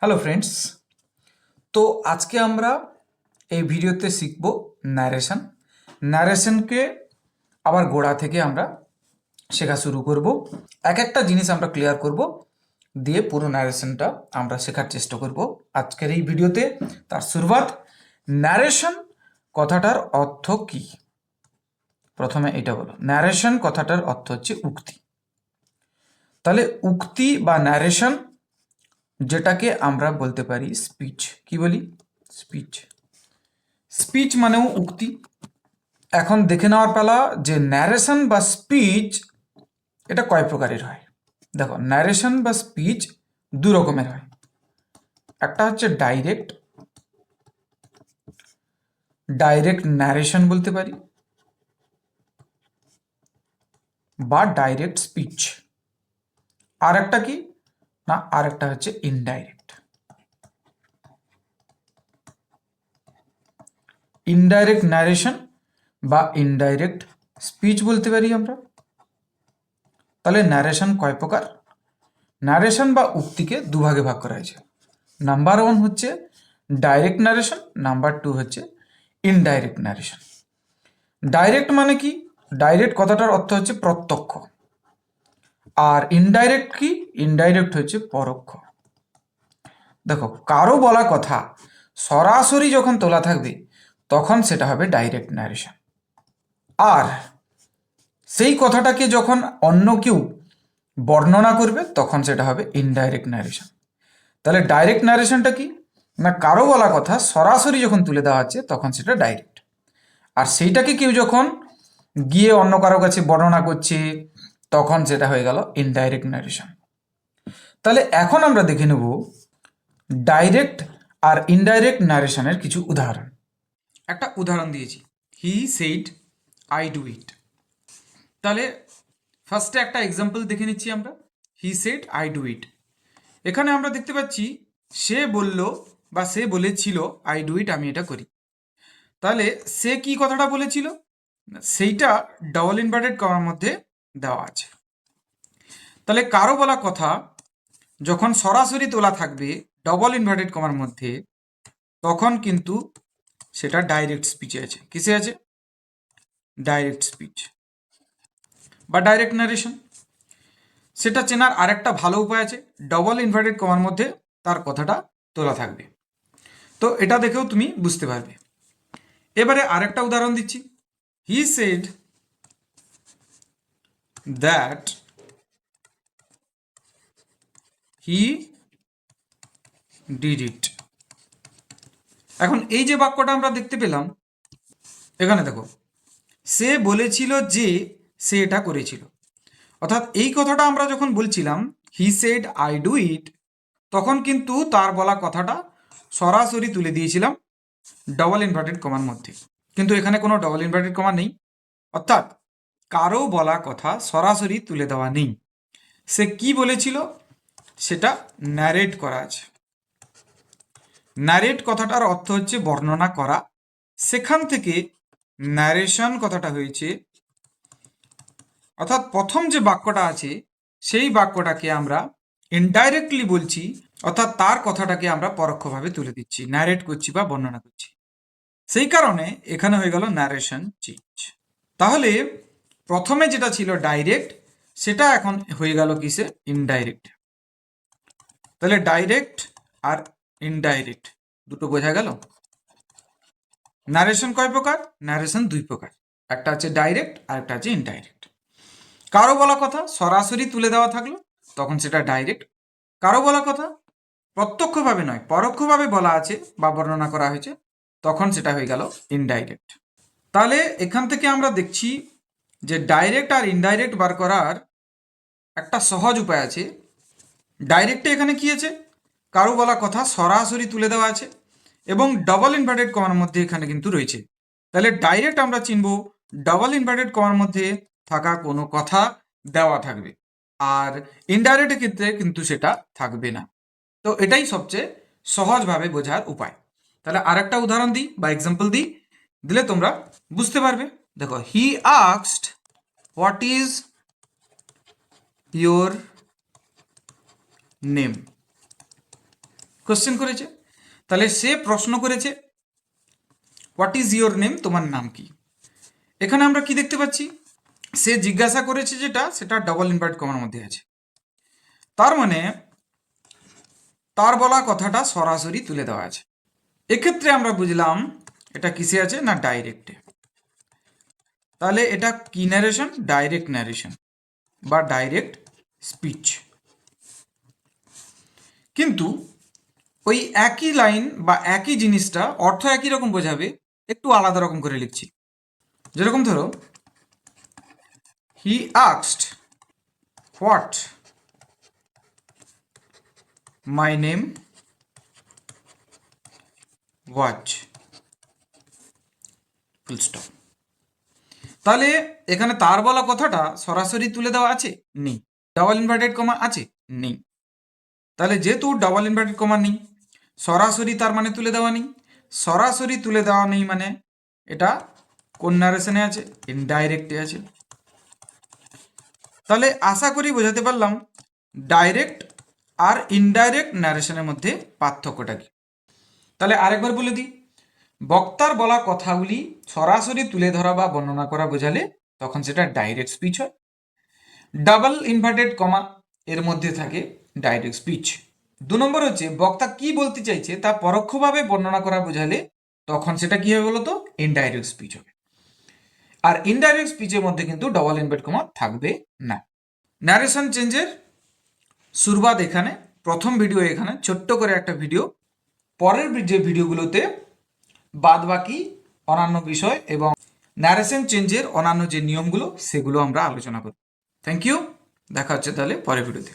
Hello friends, তো আজকে আমরা এই ভিডিওতে শিখব ন্যারেশন। ন্যারেশনকে আবার গোড়া থেকে আমরা শেখা শুরু করব। এক একটা জিনিস আমরা ক্লিয়ার করব, দিয়ে পুরো ন্যারেশনটা আমরা শেখার চেষ্টা করব আজকের এই ভিডিওতে। তার শুরুয়াত, ন্যারেশন কথাটার অর্থ কি? প্রথমে এটা বলো, ন্যারেশন কথাটার অর্থ হচ্ছে উক্তি। তাহলে উক্তি বা ন্যারেশন, যেটাকে আমরা বলতে পারি স্পিচ। কি বলি? স্পিচ। স্পিচ মানেও উক্তি। এখন দেখে নেওয়ার পালা যে ন্যারেশন বা স্পিচ এটা কয় প্রকারের হয়। দেখো, ন্যারেশন বা স্পিচ দু রকমের হয়। একটা হচ্ছে ডাইরেক্ট ন্যারেশন বলতে পারি, বা ডাইরেক্ট স্পিচ। আর একটা কি না, আর একটা হচ্ছে ইনডাইরেক্ট ন্যারেশন বা ইনডাইরেক্ট স্পিচ বলতে পারি আমরা। তাহলে ন্যারেশন কয় প্রকার? ন্যারেশন বা উক্তিকে দুভাগে ভাগ করা হয়েছে। নাম্বার 1 হচ্ছে ডাইরেক্ট ন্যারেশন, নাম্বার 2 হচ্ছে ইনডাইরেক্ট ন্যারেশন। ডাইরেক্ট মানে কি? ডাইরেক্ট কথাটার অর্থ হচ্ছে প্রত্যক্ষ। আর ইনডাইরেক্ট কি? ইনডাইরেক্ট হচ্ছে পরোক্ষ। দেখো, কারো বলা কথা সরাসরি যখন তোলা থাকবে তখন সেটা হবে ডাইরেক্ট ন্যারেশন। আর সেই কথাটাকে যখন অন্য কেউ বর্ণনা করবে তখন সেটা হবে ইনডাইরেক্ট ন্যারেশন। তাহলে ডাইরেক্ট ন্যারেশনটা কি না, কারো বলা কথা সরাসরি যখন তুলে দেওয়া হচ্ছে তখন সেটা ডাইরেক্ট। আর সেইটাকে কেউ যখন গিয়ে অন্য কারো কাছে বর্ণনা করছে তখন সেটা হয়ে গেল ইনডাইরেক্ট ন্যারেশন। তাহলে এখন আমরা দেখে নেব ডাইরেক্ট আর ইনডাইরেক্ট ন্যারেশনের কিছু উদাহরণ। একটা উদাহরণ দিয়েছি, he said I do it. তাহলে ফার্স্টে একটা এক্সাম্পল দেখে নিচ্ছি আমরা। He said I do it. এখানে আমরা দেখতে পাচ্ছি সে বলল বা সে বলেছিল আই ডু ইট, আমি এটা করি। তাহলে সে কি কথাটা বলেছিল সেইটা ডবল ইনভার্টেড কমার মধ্যে দেওয়া আছে। তাহলে কারো বলা কথা যখন সরাসরি তোলা থাকবে ডবল ইনভার্টেড কমার মধ্যে তখন কিন্তু সেটা ডাইরেক্ট স্পিচে আছে। কিসে আছে? ডাইরেক্ট স্পিচ বা ডাইরেক্ট নারেশন। সেটা চেনার আরেকটা ভালো উপায় আছে, ডবল ইনভার্টেড কমার মধ্যে তার কথাটা তোলা থাকবে, তো এটা দেখেও তুমি বুঝতে পারবে। এবারে আরেকটা উদাহরণ দিচ্ছি, he said that he did it. এখন এই যে বাক্যটা আমরা দেখতে পেলাম, এখানে দেখো সে বলেছিল যে সে এটা করেছিল। অর্থাৎ এই কথাটা আমরা যখন বলছিলাম he said I do it, তখন কিন্তু তার বলা কথাটা সরাসরি তুলে দিয়েছিলাম ডবল ইনভার্টেড কমার মধ্যে, কিন্তু এখানে কোনো ডবল ইনভার্টেড কমা নেই। অর্থাৎ কারো বলা কথা সরাসরি তুলে দেওয়া নেই, সে কি বলেছিল সেটা ন্যারেট করা আছে। ন্যারেট কথাটার অর্থ হচ্ছে বর্ণনা করা, সেখান থেকে ন্যারেশন কথাটা হয়েছে। অর্থাৎ প্রথম যে বাক্যটা আছে সেই বাক্যটাকে আমরা ইনডাইরেক্টলি বলছি, অর্থাৎ তার কথাটাকে আমরা পরোক্ষভাবে তুলে দিচ্ছি, ন্যারেট করছি বা বর্ণনা করছি। সেই কারণে এখানে হয়ে গেল ন্যারেশন চেঞ্জ। তাহলে প্রথমে যেটা ছিল ডাইরেক্ট, সেটা এখন হয়ে গেল কিসে? ইনডাইরেক্ট। তাহলে ডাইরেক্ট আর ইনডাইরেক্ট দুটো বোঝা গেল। ন্যারেশন কয় প্রকার? ন্যারেশন দুই প্রকার, একটা হচ্ছে ডাইরেক্ট আর একটা হচ্ছে ইনডাইরেক্ট। কারো বলা কথা সরাসরি তুলে দেওয়া থাকলো তখন সেটা ডাইরেক্ট। কারো বলা কথা প্রত্যক্ষভাবে নয় পরোক্ষভাবে বলা আছে বা বর্ণনা করা হয়েছে তখন সেটা হয়ে গেল ইনডাইরেক্ট। তাহলে এখান থেকে আমরা দেখছি যে ডাইরেক্ট আর ইনডাইরেক্ট বার করার একটা সহজ উপায় আছে। ডাইরেক্টে এখানে কি আছে? কারো বলা কথা সরাসরি তুলে দেওয়া আছে এবং ডবল ইনভার্টেড কমার মধ্যে এখানে কিন্তু রয়েছে। তাহলে ডাইরেক্ট আমরা চিনব ডবল ইনভার্টেড কমার মধ্যে থাকা কোনো কথা দেওয়া থাকবে, আর ইনডাইরেক্টের ক্ষেত্রে কিন্তু সেটা থাকবে না। তো এটাই সবচেয়ে সহজভাবে বোঝার উপায়। তাহলে আরেকটা উদাহরণ দিই বা এক্সাম্পল দিই, দিলে তোমরা বুঝতে পারবে। দেখো, he asked what is your name. Question করেছে। তাহলে সে প্রশ্ন করেছে হোয়াট ইজ ইয়োর নেম, তোমার নাম কি। এখানে আমরা কি দেখতে পাচ্ছি, সে জিজ্ঞাসা করেছে যেটা, সেটা ডাবল ইনভার্টেড কমার মধ্যে আছে। তার মানে তার বলা কথাটা সরাসরি তুলে দেওয়া আছে। এক্ষেত্রে আমরা বুঝলাম এটা কিসে আছে না ডাইরেক্টে। তাহলে এটা কি ন্যারেশন, ডাইরেক্ট ন্যারেশন বা ডাইরেক্ট স্পিচ। কিন্তু ওই একই লাইন বা একই জিনিসটা অর্থ একই রকম বোঝাবে, একটু আলাদা রকম করে লিখছি। যেরকম ধরো, he asked what my name was, full stop. তাহলে এখানে তার বলা কথাটা সরাসরি তুলে দেওয়া আছে, নেই। ডাবল ইনভার্টেড কমা আছে, নেই। তাহলে যেহেতু ডাবল ইনভার্টেড কমা নেই, সরাসরি তার মানে তুলে দেওয়া নেই। সরাসরি তুলে দেওয়া নেই মানে এটা কোন ন্যারেশনে আছে, ইনডাইরেক্টে আছে। তাহলে আশা করি বোঝাতে পারলাম ডাইরেক্ট আর ইনডাইরেক্ট ন্যারেশনের মধ্যে পার্থক্যটা কি। তাহলে আরেকবার বলে দিই, বক্তার বলা কথাগুলি সরাসরি তুলে ধরা বা বর্ণনা করা বোঝালে তখন সেটা ডাইরেক্ট স্পিচ হয়। ডাবল ইনভার্টেড কমা এর মধ্যে থাকে ডাইরেক্ট স্পিচ। 2 নম্বর হচ্ছে বক্তা কি বলতে চাইছে তা পরোক্ষভাবে বর্ণনা করা বোঝালে তখন সেটা কি হবে বলতো, ইনডাইরেক্ট স্পিচ হবে। আর ইনডাইরেক্ট স্পিচের মধ্যে কিন্তু ডাবল ইনভার্টেড কমা থাকবে না। ন্যারেশন চেঞ্জের শুরুবাত এখানে, প্রথম ভিডিও এখানে, ছোট্ট করে একটা ভিডিও। পরের যে ভিডিওগুলোতে বাদ বাকি অন্যান্য বিষয় এবং ন্যারেশন চেঞ্জের অন্যান্য যে নিয়মগুলো সেগুলো আমরা আলোচনা করব। থ্যাংক ইউ, দেখা হচ্ছে তাহলে পরের ভিডিওতে।